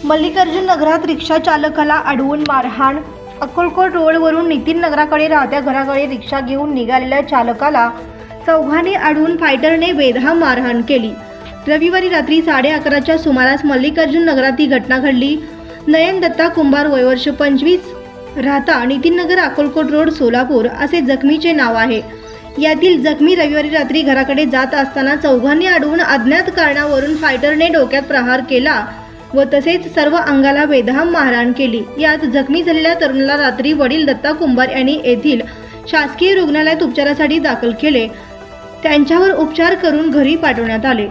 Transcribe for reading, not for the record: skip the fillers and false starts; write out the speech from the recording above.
मल्लिकार्जुन नगरात रिक्षा चालकाला अडवून मारहाण। अक्कलकोट रोडवरून नितीन नगराकडे राहत्या घराकडे रिक्षा घेऊन निघालेल्या चालकाला चौघांनी अडवून फायटरने बेदम मारहाण केली। रविवारी रात्री 11:30च्या सुमारास मल्लिकार्जुन नगरात ही घटना घडली। नयन दत्ता कुंभार वय वर्ष 25 राहता नितीन नगर अक्कलकोट रोड सोलापूर असे जखमीचे नाव आहे। यातील जखमी रविवारी रात्री घराकडे जात असताना चौघांनी अडवून अज्ञात कारणावरून फायटरने डोक्यात प्रहार केला व तसेच सर्व अंगाला बेदम मारहाण केली। यात जखमी झालेल्या तरुणाला रात्री वडील दत्ता कुंभार यांनी येथील शासकीय रुग्णालयात उपचारासाठी दाखल केले। त्यांच्यावर उपचार करून घरी पाठवण्यात आले।